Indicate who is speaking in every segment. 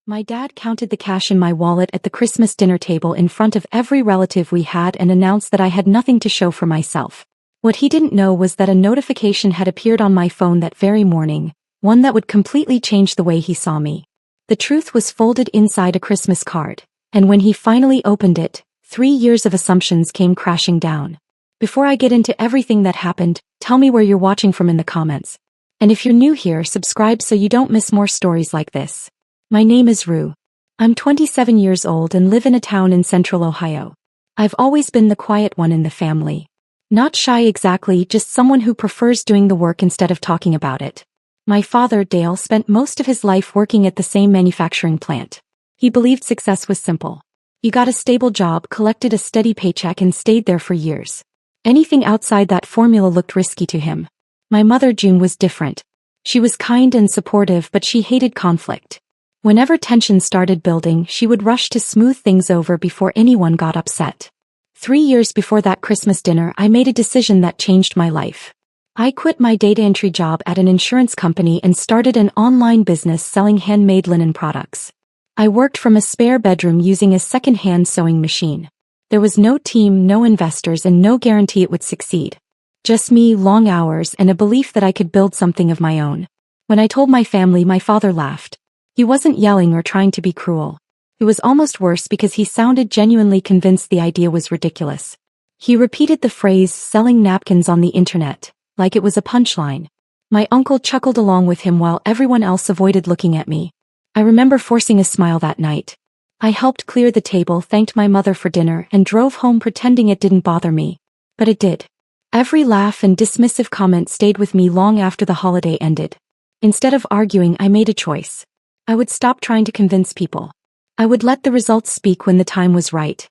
Speaker 1: My dad counted the cash in my wallet at the Christmas dinner table in front of every relative we had and announced that I had nothing to show for myself. What he didn't know was that a notification had appeared on my phone that very morning, one that would completely change the way he saw me. The truth was folded inside a Christmas card, and when he finally opened it, 3 years of assumptions came crashing down. Before I get into everything that happened, tell me where you're watching from in the comments. And if you're new here, subscribe so you don't miss more stories like this. My name is Rue. I'm 27 years old and live in a town in central Ohio. I've always been the quiet one in the family. Not shy exactly, just someone who prefers doing the work instead of talking about it. My father, Dale, spent most of his life working at the same manufacturing plant. He believed success was simple. You got a stable job, collected a steady paycheck, and stayed there for years. Anything outside that formula looked risky to him. My mother, June, was different. She was kind and supportive, but she hated conflict. Whenever tension started building, she would rush to smooth things over before anyone got upset. 3 years before that Christmas dinner, I made a decision that changed my life. I quit my data entry job at an insurance company and started an online business selling handmade linen products. I worked from a spare bedroom using a second-hand sewing machine. There was no team, no investors, and no guarantee it would succeed. Just me, long hours, and a belief that I could build something of my own. When I told my family, my father laughed. He wasn't yelling or trying to be cruel. It was almost worse because he sounded genuinely convinced the idea was ridiculous. He repeated the phrase, selling napkins on the internet, like it was a punchline. My uncle chuckled along with him while everyone else avoided looking at me. I remember forcing a smile that night. I helped clear the table, thanked my mother for dinner, and drove home pretending it didn't bother me. But it did. Every laugh and dismissive comment stayed with me long after the holiday ended. Instead of arguing, I made a choice. I would stop trying to convince people. I would let the results speak when the time was right.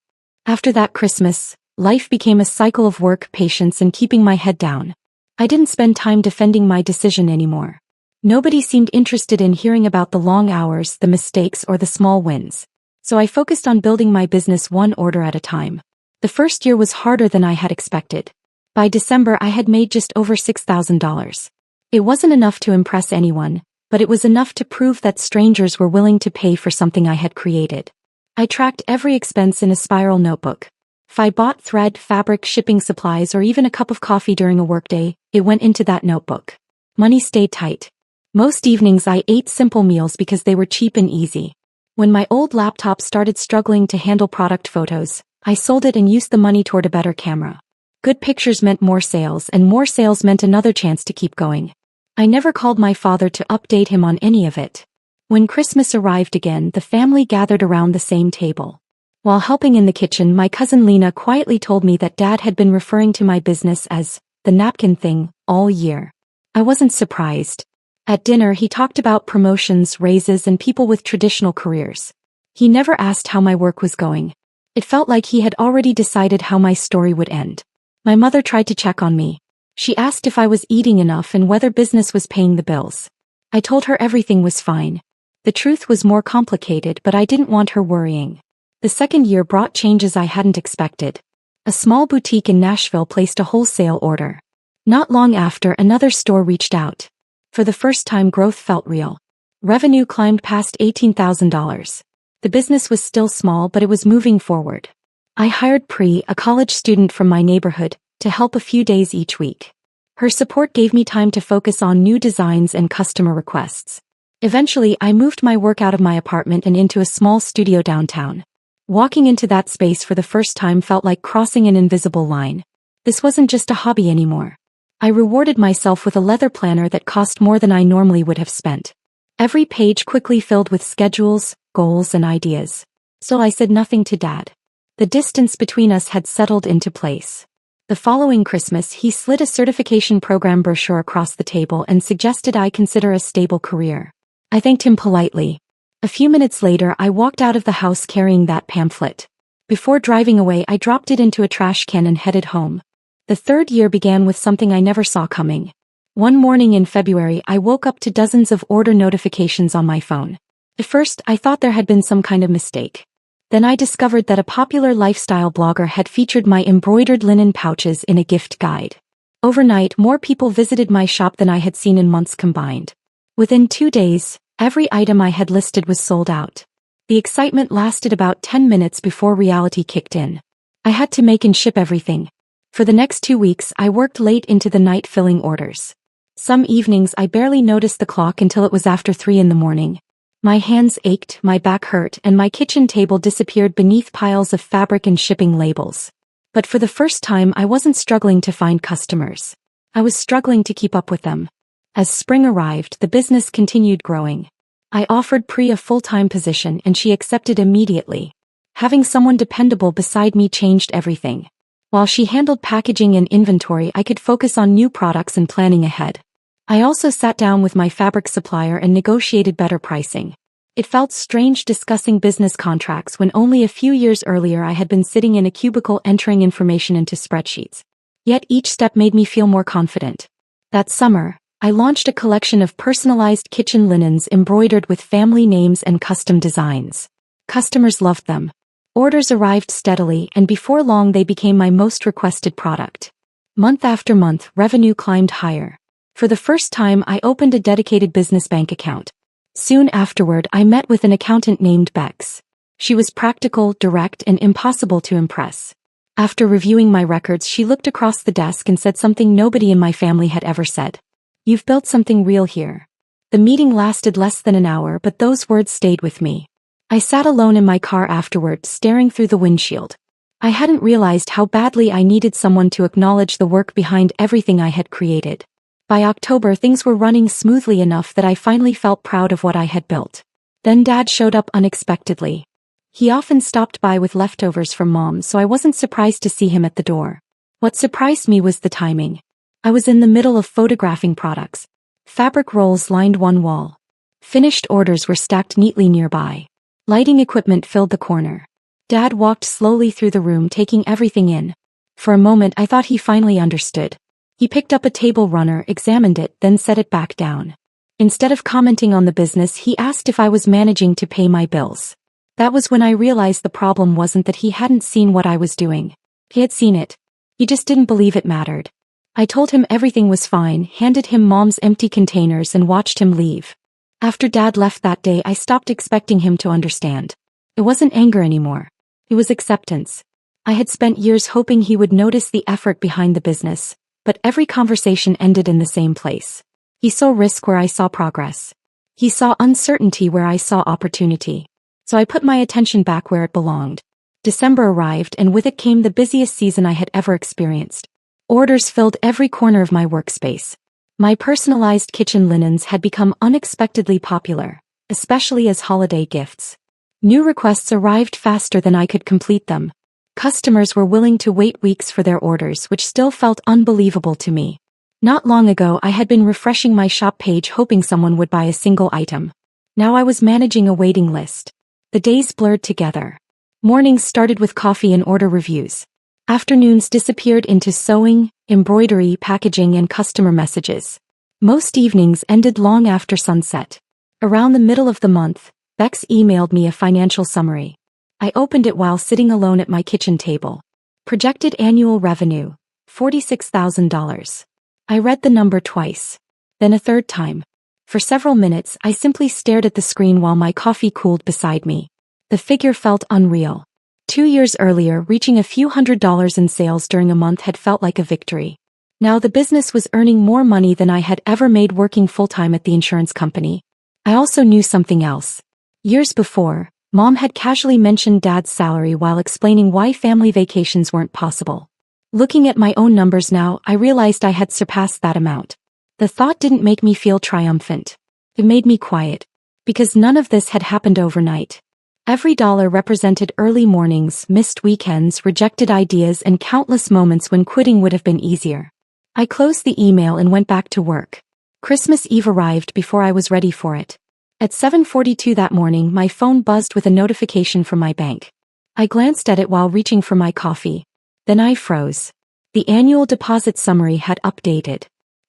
Speaker 1: After that Christmas, life became a cycle of work, patience, and keeping my head down. I didn't spend time defending my decision anymore. Nobody seemed interested in hearing about the long hours, the mistakes, or the small wins. So I focused on building my business one order at a time. The first year was harder than I had expected. By December, I had made just over $6,000. It wasn't enough to impress anyone, but it was enough to prove that strangers were willing to pay for something I had created. I tracked every expense in a spiral notebook. If I bought thread, fabric, shipping supplies, or even a cup of coffee during a workday, it went into that notebook. Money stayed tight. Most evenings I ate simple meals because they were cheap and easy. When my old laptop started struggling to handle product photos, I sold it and used the money toward a better camera. Good pictures meant more sales, and more sales meant another chance to keep going. I never called my father to update him on any of it. When Christmas arrived again, the family gathered around the same table. While helping in the kitchen, my cousin Lena quietly told me that Dad had been referring to my business as the napkin thing all year. I wasn't surprised. At dinner, he talked about promotions, raises, and people with traditional careers. He never asked how my work was going. It felt like he had already decided how my story would end. My mother tried to check on me. She asked if I was eating enough and whether business was paying the bills. I told her everything was fine. The truth was more complicated, but I didn't want her worrying. The second year brought changes I hadn't expected. A small boutique in Nashville placed a wholesale order. Not long after, another store reached out. For the first time, growth felt real. Revenue climbed past $18,000. The business was still small, but it was moving forward. I hired Pri, a college student from my neighborhood, to help a few days each week. Her support gave me time to focus on new designs and customer requests. Eventually, I moved my work out of my apartment and into a small studio downtown. Walking into that space for the first time felt like crossing an invisible line. This wasn't just a hobby anymore. I rewarded myself with a leather planner that cost more than I normally would have spent. Every page quickly filled with schedules, goals, and ideas. So I said nothing to Dad. The distance between us had settled into place. The following Christmas, he slid a certification program brochure across the table and suggested I consider a stable career. I thanked him politely. A few minutes later, I walked out of the house carrying that pamphlet. Before driving away, I dropped it into a trash can and headed home. The third year began with something I never saw coming. One morning in February, I woke up to dozens of order notifications on my phone. At first, I thought there had been some kind of mistake. Then I discovered that a popular lifestyle blogger had featured my embroidered linen pouches in a gift guide. Overnight, more people visited my shop than I had seen in months combined. Within 2 days, Every item I had listed was sold out. The excitement lasted about 10 minutes before reality kicked in. I had to make and ship everything. For the next 2 weeks, I worked late into the night filling orders. Some evenings I barely noticed the clock until it was after 3 in the morning. My hands ached, my back hurt, and my kitchen table disappeared beneath piles of fabric and shipping labels. But for the first time, I wasn't struggling to find customers. I was struggling to keep up with them. As spring arrived, the business continued growing. I offered Pri a full-time position and she accepted immediately. Having someone dependable beside me changed everything. While she handled packaging and inventory, I could focus on new products and planning ahead. I also sat down with my fabric supplier and negotiated better pricing. It felt strange discussing business contracts when only a few years earlier I had been sitting in a cubicle entering information into spreadsheets. Yet each step made me feel more confident. That summer, I launched a collection of personalized kitchen linens embroidered with family names and custom designs. Customers loved them. Orders arrived steadily, and before long they became my most requested product. Month after month, revenue climbed higher. For the first time, I opened a dedicated business bank account. Soon afterward, I met with an accountant named Bex. She was practical, direct, and impossible to impress. After reviewing my records, she looked across the desk and said something nobody in my family had ever said. "You've built something real here." The meeting lasted less than an hour, but those words stayed with me. I sat alone in my car afterward, staring through the windshield. I hadn't realized how badly I needed someone to acknowledge the work behind everything I had created. By October, things were running smoothly enough that I finally felt proud of what I had built. Then Dad showed up unexpectedly. He often stopped by with leftovers from Mom, so I wasn't surprised to see him at the door. What surprised me was the timing. I was in the middle of photographing products. Fabric rolls lined one wall. Finished orders were stacked neatly nearby. Lighting equipment filled the corner. Dad walked slowly through the room, taking everything in. For a moment, I thought he finally understood. He picked up a table runner, examined it, then set it back down. Instead of commenting on the business, he asked if I was managing to pay my bills. That was when I realized the problem wasn't that he hadn't seen what I was doing. He had seen it. He just didn't believe it mattered. I told him everything was fine, handed him Mom's empty containers, and watched him leave. After Dad left that day, I stopped expecting him to understand. It wasn't anger anymore. It was acceptance. I had spent years hoping he would notice the effort behind the business, but every conversation ended in the same place. He saw risk where I saw progress. He saw uncertainty where I saw opportunity. So I put my attention back where it belonged. December arrived, and with it came the busiest season I had ever experienced. Orders filled every corner of my workspace. My personalized kitchen linens had become unexpectedly popular, especially as holiday gifts. New requests arrived faster than I could complete them. Customers were willing to wait weeks for their orders, which still felt unbelievable to me. Not long ago, I had been refreshing my shop page hoping someone would buy a single item. Now I was managing a waiting list. The days blurred together. Mornings started with coffee and order reviews. Afternoons disappeared into sewing, embroidery, packaging, and customer messages. Most evenings ended long after sunset. Around the middle of the month, Bex emailed me a financial summary. I opened it while sitting alone at my kitchen table. Projected annual revenue, $46,000. I read the number twice. Then a third time. For several minutes, I simply stared at the screen while my coffee cooled beside me. The figure felt unreal. 2 years earlier, reaching a few $100s in sales during a month had felt like a victory. Now the business was earning more money than I had ever made working full-time at the insurance company. I also knew something else. Years before, Mom had casually mentioned Dad's salary while explaining why family vacations weren't possible. Looking at my own numbers now, I realized I had surpassed that amount. The thought didn't make me feel triumphant. It made me quiet. Because none of this had happened overnight. Every dollar represented early mornings, missed weekends, rejected ideas, and countless moments when quitting would have been easier. I closed the email and went back to work. Christmas Eve arrived before I was ready for it. At 7:42 that morning, my phone buzzed with a notification from my bank. I glanced at it while reaching for my coffee. Then I froze. The annual deposit summary had updated.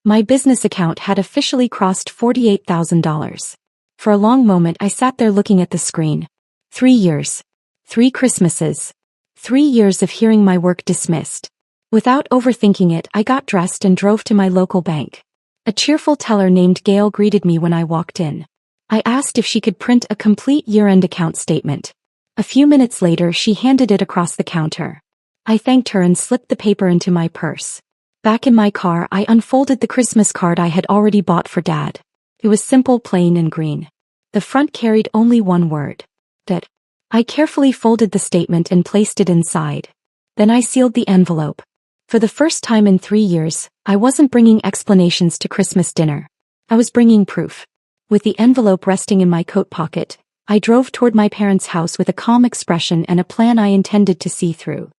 Speaker 1: My business account had officially crossed $48,000. For a long moment, I sat there looking at the screen. 3 years. 3 Christmases. 3 years of hearing my work dismissed. Without overthinking it, I got dressed and drove to my local bank. A cheerful teller named Gail greeted me when I walked in. I asked if she could print a complete year-end account statement. A few minutes later she handed it across the counter. I thanked her and slipped the paper into my purse. Back in my car I unfolded the Christmas card I had already bought for Dad. It was simple, plain and green. The front carried only one word. Dad. I carefully folded the statement and placed it inside. Then I sealed the envelope. For the first time in 3 years, I wasn't bringing explanations to Christmas dinner. I was bringing proof. With the envelope resting in my coat pocket, I drove toward my parents' house with a calm expression and a plan I intended to see through.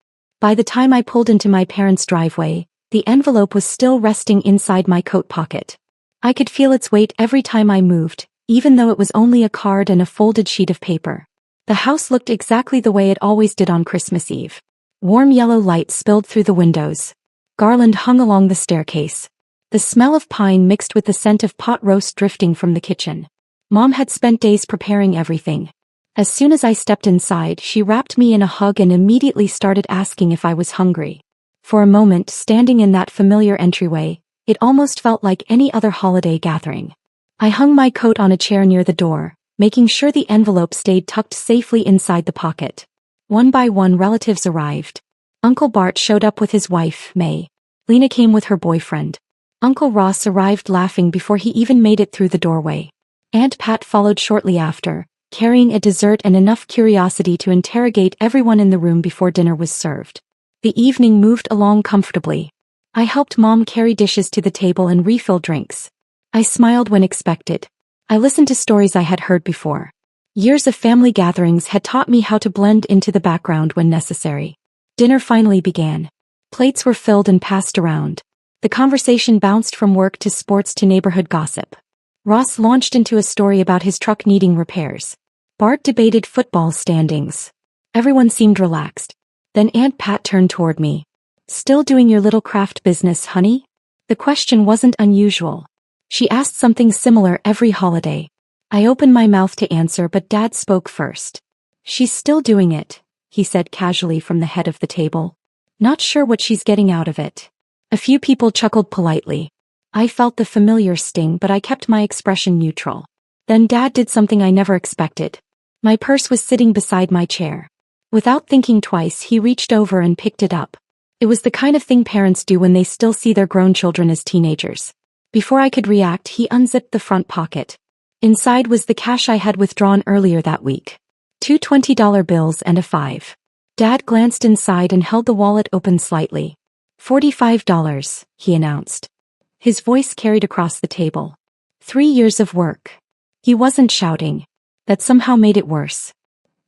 Speaker 1: By the time I pulled into my parents' driveway, the envelope was still resting inside my coat pocket. I could feel its weight every time I moved, even though it was only a card and a folded sheet of paper. The house looked exactly the way it always did on Christmas Eve. Warm yellow light spilled through the windows. Garland hung along the staircase. The smell of pine mixed with the scent of pot roast drifting from the kitchen. Mom had spent days preparing everything. As soon as I stepped inside, she wrapped me in a hug and immediately started asking if I was hungry. For a moment, standing in that familiar entryway, it almost felt like any other holiday gathering. I hung my coat on a chair near the door, making sure the envelope stayed tucked safely inside the pocket. One by one relatives arrived. Uncle Bart showed up with his wife, May. Lena came with her boyfriend. Uncle Ross arrived laughing before he even made it through the doorway. Aunt Pat followed shortly after, carrying a dessert and enough curiosity to interrogate everyone in the room before dinner was served. The evening moved along comfortably. I helped Mom carry dishes to the table and refill drinks. I smiled when expected. I listened to stories I had heard before. Years of family gatherings had taught me how to blend into the background when necessary. Dinner finally began. Plates were filled and passed around. The conversation bounced from work to sports to neighborhood gossip. Ross launched into a story about his truck needing repairs. Bart debated football standings. Everyone seemed relaxed. Then Aunt Pat turned toward me. "Still doing your little craft business, honey?" The question wasn't unusual. She asked something similar every holiday. I opened my mouth to answer, but Dad spoke first. "She's still doing it," he said casually from the head of the table. "Not sure what she's getting out of it." A few people chuckled politely. I felt the familiar sting, but I kept my expression neutral. Then Dad did something I never expected. My purse was sitting beside my chair. Without thinking twice, he reached over and picked it up. It was the kind of thing parents do when they still see their grown children as teenagers. Before I could react, he unzipped the front pocket. Inside was the cash I had withdrawn earlier that week. 2 $20 bills and a 5. Dad glanced inside and held the wallet open slightly. $45, he announced. His voice carried across the table. 3 years of work. He wasn't shouting. That somehow made it worse.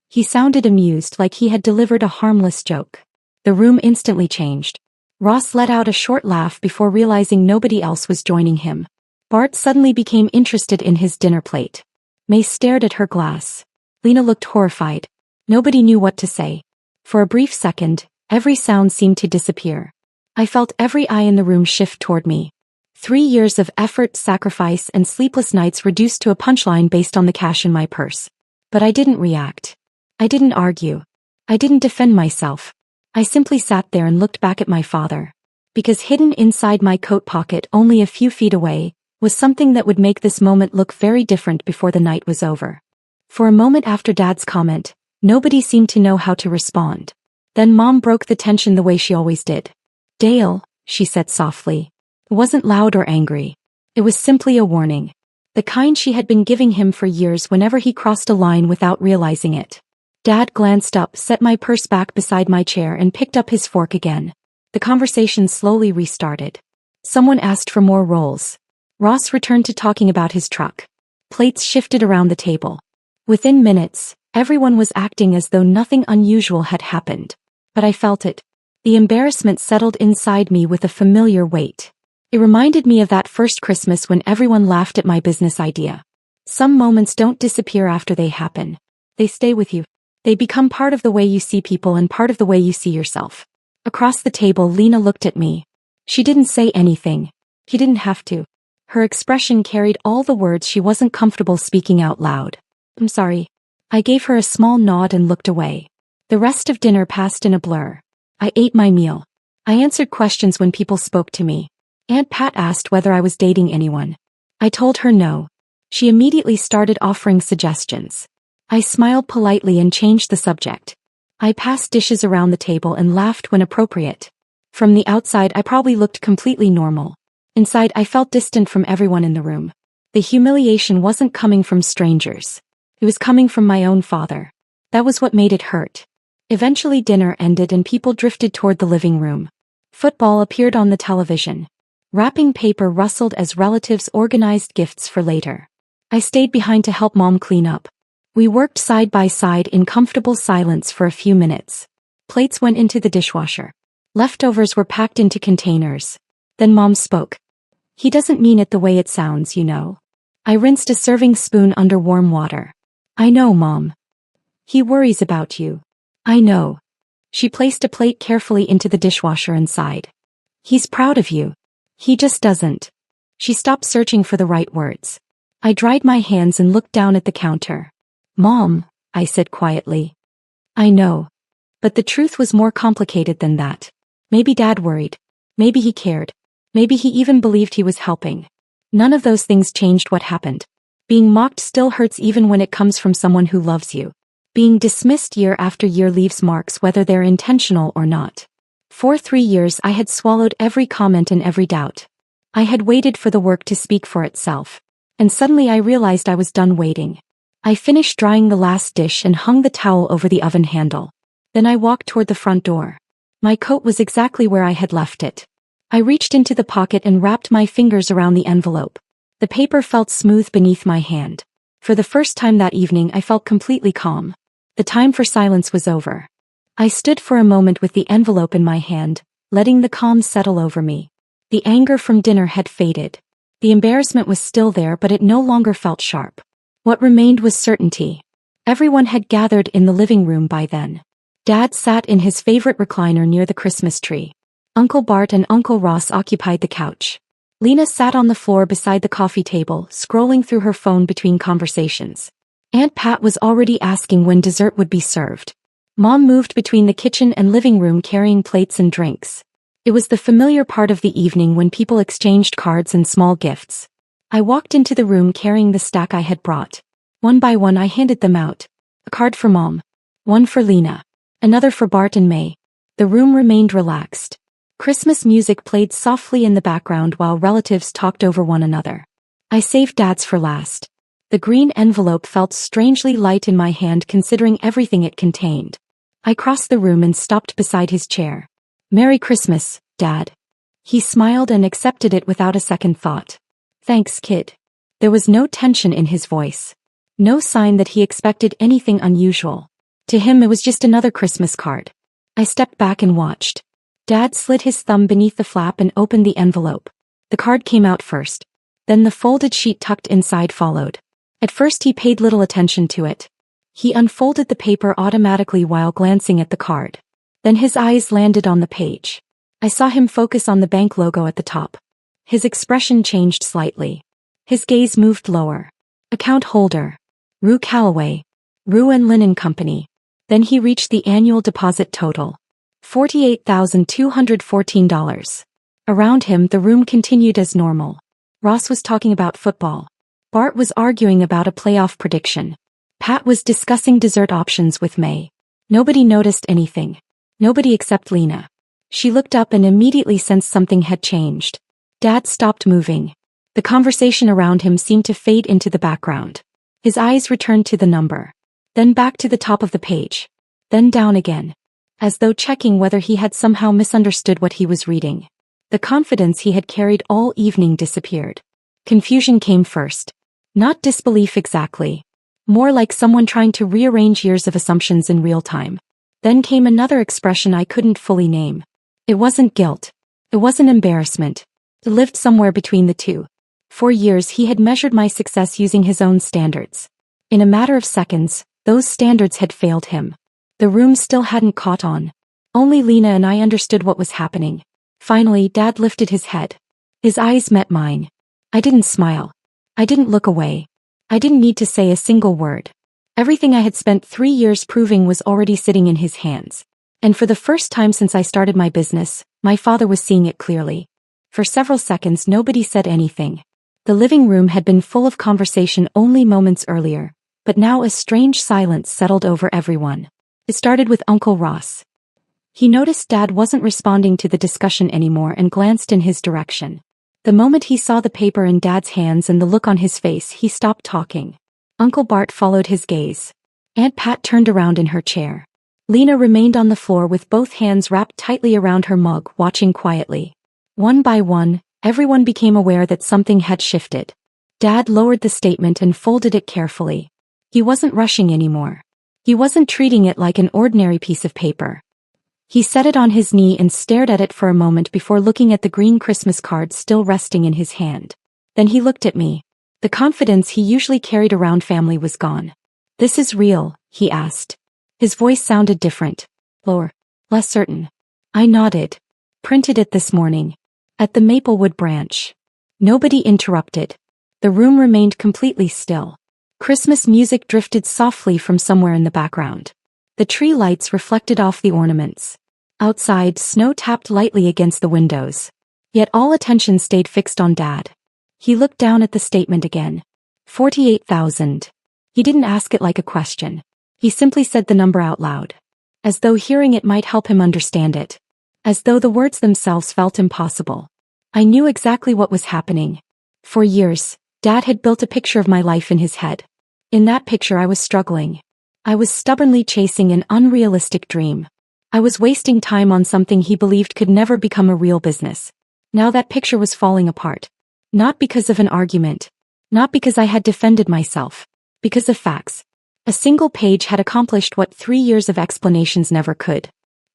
Speaker 1: He sounded amused, like he had delivered a harmless joke. The room instantly changed. Ross let out a short laugh before realizing nobody else was joining him. Bart suddenly became interested in his dinner plate. May stared at her glass. Lena looked horrified. Nobody knew what to say. For a brief second, every sound seemed to disappear. I felt every eye in the room shift toward me. 3 years of effort, sacrifice, and sleepless nights reduced to a punchline based on the cash in my purse. But I didn't react. I didn't argue. I didn't defend myself. I simply sat there and looked back at my father. Because hidden inside my coat pocket only a few feet away was something that would make this moment look very different before the night was over. For a moment after Dad's comment, nobody seemed to know how to respond. Then Mom broke the tension the way she always did. "Dale," she said softly. It wasn't loud or angry. It was simply a warning. The kind she had been giving him for years whenever he crossed a line without realizing it. Dad glanced up, set my purse back beside my chair and picked up his fork again. The conversation slowly restarted. Someone asked for more rolls. Ross returned to talking about his truck. Plates shifted around the table. Within minutes, everyone was acting as though nothing unusual had happened. But I felt it. The embarrassment settled inside me with a familiar weight. It reminded me of that first Christmas when everyone laughed at my business idea. Some moments don't disappear after they happen. They stay with you. They become part of the way you see people and part of the way you see yourself. Across the table, Lena looked at me. She didn't say anything. He didn't have to. Her expression carried all the words she wasn't comfortable speaking out loud. "I'm sorry." I gave her a small nod and looked away. The rest of dinner passed in a blur. I ate my meal. I answered questions when people spoke to me. Aunt Pat asked whether I was dating anyone. I told her no. She immediately started offering suggestions. I smiled politely and changed the subject. I passed dishes around the table and laughed when appropriate. From the outside, I probably looked completely normal. Inside, I felt distant from everyone in the room. The humiliation wasn't coming from strangers. It was coming from my own father. That was what made it hurt. Eventually dinner ended and people drifted toward the living room. Football appeared on the television. Wrapping paper rustled as relatives organized gifts for later. I stayed behind to help Mom clean up. We worked side by side in comfortable silence for a few minutes. Plates went into the dishwasher. Leftovers were packed into containers. Then Mom spoke. "He doesn't mean it the way it sounds, you know." I rinsed a serving spoon under warm water. "I know, Mom. He worries about you." "I know." She placed a plate carefully into the dishwasher and sighed. "He's proud of you. He just doesn't." She stopped searching for the right words. I dried my hands and looked down at the counter. "Mom," I said quietly. "I know. But the truth was more complicated than that. Maybe Dad worried. Maybe he cared. Maybe he even believed he was helping. None of those things changed what happened. Being mocked still hurts even when it comes from someone who loves you. Being dismissed year after year leaves marks whether they're intentional or not. For 3 years I had swallowed every comment and every doubt. I had waited for the work to speak for itself. And suddenly I realized I was done waiting. I finished drying the last dish and hung the towel over the oven handle. Then I walked toward the front door. My coat was exactly where I had left it. I reached into the pocket and wrapped my fingers around the envelope. The paper felt smooth beneath my hand. For the first time that evening I felt completely calm. The time for silence was over. I stood for a moment with the envelope in my hand, letting the calm settle over me. The anger from dinner had faded. The embarrassment was still there, but it no longer felt sharp. What remained was certainty. Everyone had gathered in the living room by then. Dad sat in his favorite recliner near the Christmas tree. Uncle Bart and Uncle Ross occupied the couch. Lena sat on the floor beside the coffee table, scrolling through her phone between conversations. Aunt Pat was already asking when dessert would be served. Mom moved between the kitchen and living room carrying plates and drinks. It was the familiar part of the evening when people exchanged cards and small gifts. I walked into the room carrying the stack I had brought. One by one I handed them out. A card for Mom. One for Lena. Another for Bart and May. The room remained relaxed. Christmas music played softly in the background while relatives talked over one another. I saved Dad's for last. The green envelope felt strangely light in my hand considering everything it contained. I crossed the room and stopped beside his chair. "Merry Christmas, Dad." He smiled and accepted it without a second thought. "Thanks, kid." There was no tension in his voice. No sign that he expected anything unusual. To him it was just another Christmas card. I stepped back and watched. Dad slid his thumb beneath the flap and opened the envelope. The card came out first. Then the folded sheet tucked inside followed. At first he paid little attention to it. He unfolded the paper automatically while glancing at the card. Then his eyes landed on the page. I saw him focus on the bank logo at the top. His expression changed slightly. His gaze moved lower. Account holder. Rue Calloway. Rue and Linen Company. Then he reached the annual deposit total. $48,214. Around him the room continued as normal. Ross was talking about football. Bart was arguing about a playoff prediction. Pat was discussing dessert options with May. Nobody noticed anything. Nobody except Lena. She looked up and immediately sensed something had changed. Dad stopped moving. The conversation around him seemed to fade into the background. His eyes returned to the number. Then back to the top of the page. Then down again. As though checking whether he had somehow misunderstood what he was reading. The confidence he had carried all evening disappeared. Confusion came first. Not disbelief exactly. More like someone trying to rearrange years of assumptions in real time. Then came another expression I couldn't fully name. It wasn't guilt. It wasn't embarrassment. It lived somewhere between the two. For years he had measured my success using his own standards. In a matter of seconds, those standards had failed him. The room still hadn't caught on. Only Lena and I understood what was happening. Finally, Dad lifted his head. His eyes met mine. I didn't smile. I didn't look away. I didn't need to say a single word. Everything I had spent 3 years proving was already sitting in his hands. And for the first time since I started my business, my father was seeing it clearly. For several seconds nobody said anything. The living room had been full of conversation only moments earlier, but now a strange silence settled over everyone. It started with Uncle Ross. He noticed Dad wasn't responding to the discussion anymore and glanced in his direction. The moment he saw the paper in Dad's hands and the look on his face, he stopped talking. Uncle Bart followed his gaze. Aunt Pat turned around in her chair. Lena remained on the floor with both hands wrapped tightly around her mug, watching quietly. One by one, everyone became aware that something had shifted. Dad lowered the statement and folded it carefully. He wasn't rushing anymore. He wasn't treating it like an ordinary piece of paper. He set it on his knee and stared at it for a moment before looking at the green Christmas card still resting in his hand. Then he looked at me. The confidence he usually carried around family was gone. "This is real?" he asked. His voice sounded different, lower, less certain. I nodded. "Printed it this morning. At the Maplewood branch." Nobody interrupted. The room remained completely still. Christmas music drifted softly from somewhere in the background. The tree lights reflected off the ornaments. Outside, snow tapped lightly against the windows. Yet all attention stayed fixed on Dad. He looked down at the statement again. 48,000. He didn't ask it like a question. He simply said the number out loud. As though hearing it might help him understand it. As though the words themselves felt impossible. I knew exactly what was happening. For years, Dad had built a picture of my life in his head. In that picture I was struggling. I was stubbornly chasing an unrealistic dream. I was wasting time on something he believed could never become a real business. Now that picture was falling apart. Not because of an argument. Not because I had defended myself. Because of facts. A single page had accomplished what 3 years of explanations never could.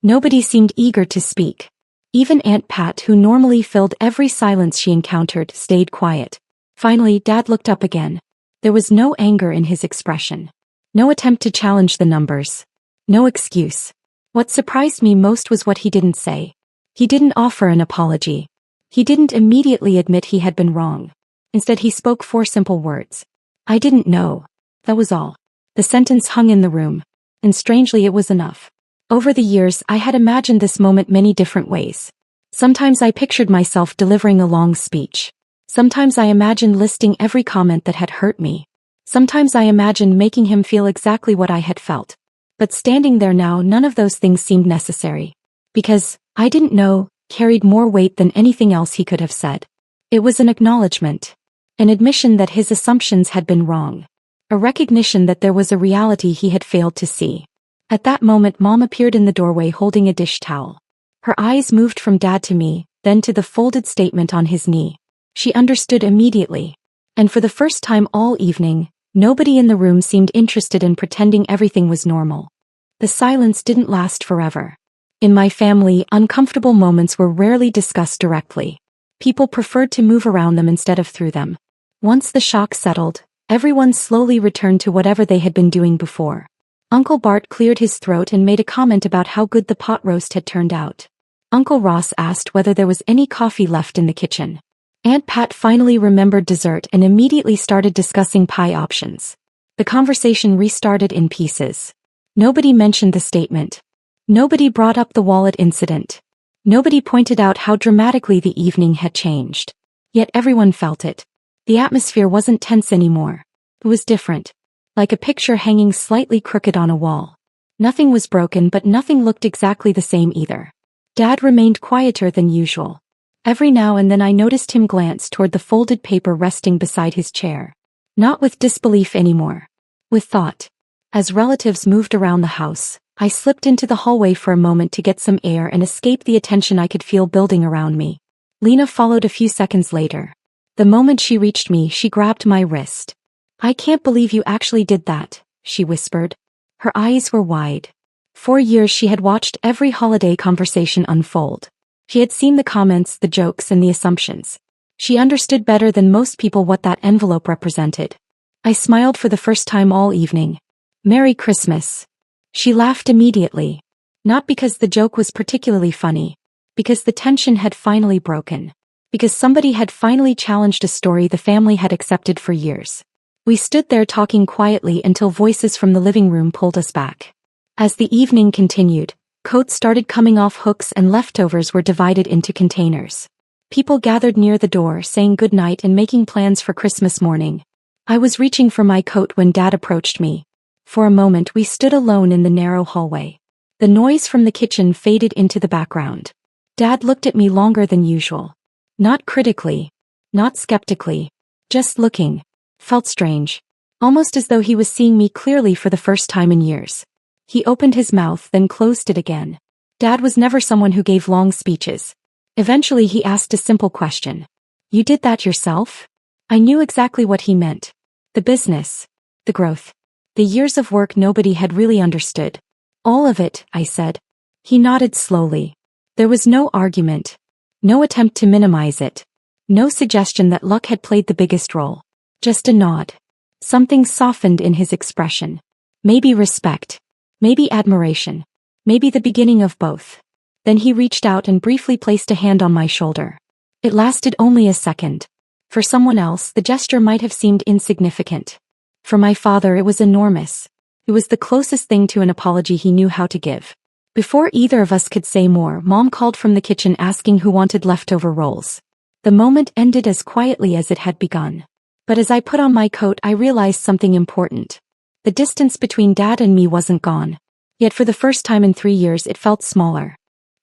Speaker 1: Nobody seemed eager to speak. Even Aunt Pat, who normally filled every silence she encountered, stayed quiet. Finally, Dad looked up again. There was no anger in his expression. No attempt to challenge the numbers. No excuse. What surprised me most was what he didn't say. He didn't offer an apology. He didn't immediately admit he had been wrong. Instead, he spoke 4 simple words. "I didn't know." That was all. The sentence hung in the room. And strangely, it was enough. Over the years, I had imagined this moment many different ways. Sometimes I pictured myself delivering a long speech. Sometimes I imagined listing every comment that had hurt me. Sometimes I imagined making him feel exactly what I had felt. But standing there now, none of those things seemed necessary. Because, "I didn't know," carried more weight than anything else he could have said. It was an acknowledgement. An admission that his assumptions had been wrong. A recognition that there was a reality he had failed to see. At that moment, Mom appeared in the doorway holding a dish towel. Her eyes moved from Dad to me, then to the folded statement on his knee. She understood immediately. And for the first time all evening, nobody in the room seemed interested in pretending everything was normal. The silence didn't last forever. In my family, uncomfortable moments were rarely discussed directly. People preferred to move around them instead of through them. Once the shock settled, everyone slowly returned to whatever they had been doing before. Uncle Bart cleared his throat and made a comment about how good the pot roast had turned out. Uncle Ross asked whether there was any coffee left in the kitchen. Aunt Pat finally remembered dessert and immediately started discussing pie options. The conversation restarted in pieces. Nobody mentioned the statement. Nobody brought up the wallet incident. Nobody pointed out how dramatically the evening had changed. Yet everyone felt it. The atmosphere wasn't tense anymore. It was different. Like a picture hanging slightly crooked on a wall. Nothing was broken, but nothing looked exactly the same either. Dad remained quieter than usual. Every now and then I noticed him glance toward the folded paper resting beside his chair. Not with disbelief anymore. With thought. As relatives moved around the house, I slipped into the hallway for a moment to get some air and escape the attention I could feel building around me. Lena followed a few seconds later. The moment she reached me, she grabbed my wrist. "I can't believe you actually did that," she whispered. Her eyes were wide. For years she had watched every holiday conversation unfold. She had seen the comments, the jokes, and the assumptions. She understood better than most people what that envelope represented. I smiled for the first time all evening. "Merry Christmas." She laughed immediately. Not because the joke was particularly funny. Because the tension had finally broken. Because somebody had finally challenged a story the family had accepted for years. We stood there talking quietly until voices from the living room pulled us back. As the evening continued, coats started coming off hooks and leftovers were divided into containers. People gathered near the door saying goodnight and making plans for Christmas morning. I was reaching for my coat when Dad approached me. For a moment we stood alone in the narrow hallway. The noise from the kitchen faded into the background. Dad looked at me longer than usual. Not critically. Not skeptically. Just looking. Felt strange. Almost as though he was seeing me clearly for the first time in years. He opened his mouth then closed it again. Dad was never someone who gave long speeches. Eventually he asked a simple question. You did that yourself? I knew exactly what he meant. The business. The growth. The years of work nobody had really understood. All of it, I said. He nodded slowly. There was no argument. No attempt to minimize it. No suggestion that luck had played the biggest role. Just a nod. Something softened in his expression. Maybe respect. Maybe admiration. Maybe the beginning of both. Then he reached out and briefly placed a hand on my shoulder. It lasted only a second. For someone else, the gesture might have seemed insignificant. For my father, it was enormous. It was the closest thing to an apology he knew how to give. Before either of us could say more, Mom called from the kitchen asking who wanted leftover rolls. The moment ended as quietly as it had begun. But as I put on my coat, I realized something important. The distance between Dad and me wasn't gone. Yet for the first time in 3 years, it felt smaller.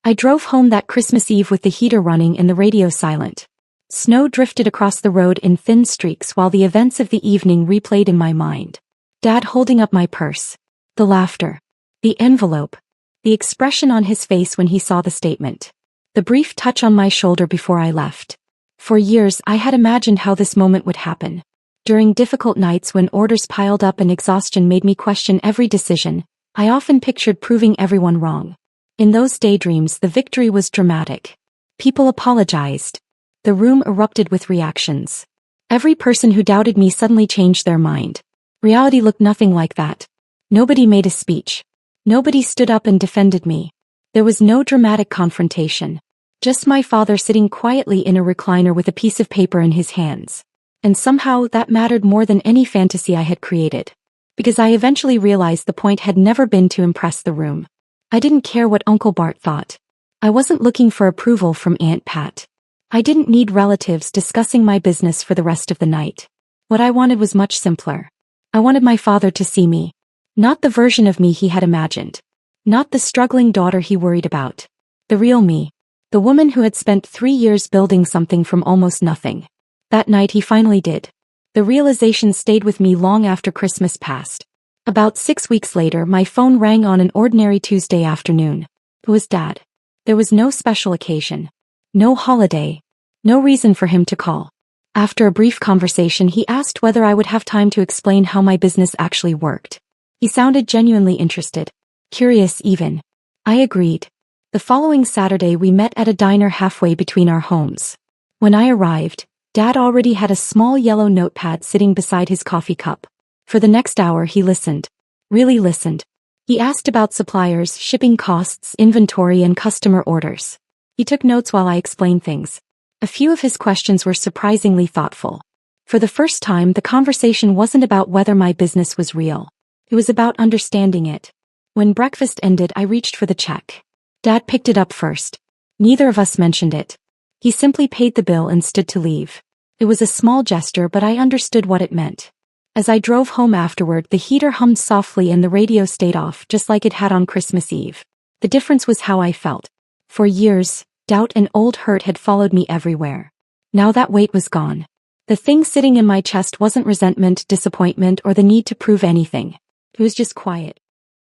Speaker 1: I drove home that Christmas Eve with the heater running and the radio silent. Snow drifted across the road in thin streaks while the events of the evening replayed in my mind. Dad holding up my purse. The laughter. The envelope. The expression on his face when he saw the statement. The brief touch on my shoulder before I left. For years, I had imagined how this moment would happen. During difficult nights when orders piled up and exhaustion made me question every decision, I often pictured proving everyone wrong. In those daydreams, the victory was dramatic. People apologized. The room erupted with reactions. Every person who doubted me suddenly changed their mind. Reality looked nothing like that. Nobody made a speech. Nobody stood up and defended me. There was no dramatic confrontation. Just my father sitting quietly in a recliner with a piece of paper in his hands. And somehow that mattered more than any fantasy I had created. Because I eventually realized the point had never been to impress the room. I didn't care what Uncle Bart thought. I wasn't looking for approval from Aunt Pat. I didn't need relatives discussing my business for the rest of the night. What I wanted was much simpler. I wanted my father to see me. Not the version of me he had imagined. Not the struggling daughter he worried about. The real me. The woman who had spent 3 years building something from almost nothing. That night he finally did. The realization stayed with me long after Christmas passed. About 6 weeks later, my phone rang on an ordinary Tuesday afternoon. It was Dad. There was no special occasion. No holiday. No reason for him to call. After a brief conversation, he asked whether I would have time to explain how my business actually worked. He sounded genuinely interested. Curious even. I agreed. The following Saturday we met at a diner halfway between our homes. When I arrived, Dad already had a small yellow notepad sitting beside his coffee cup. For the next hour he listened. Really listened. He asked about suppliers, shipping costs, inventory and customer orders. He took notes while I explained things. A few of his questions were surprisingly thoughtful. For the first time, the conversation wasn't about whether my business was real. It was about understanding it. When breakfast ended, I reached for the check. Dad picked it up first. Neither of us mentioned it. He simply paid the bill and stood to leave. It was a small gesture, but I understood what it meant. As I drove home afterward, the heater hummed softly and the radio stayed off just like it had on Christmas Eve. The difference was how I felt. For years, doubt and old hurt had followed me everywhere. Now that weight was gone. The thing sitting in my chest wasn't resentment, disappointment, or the need to prove anything. It was just quiet.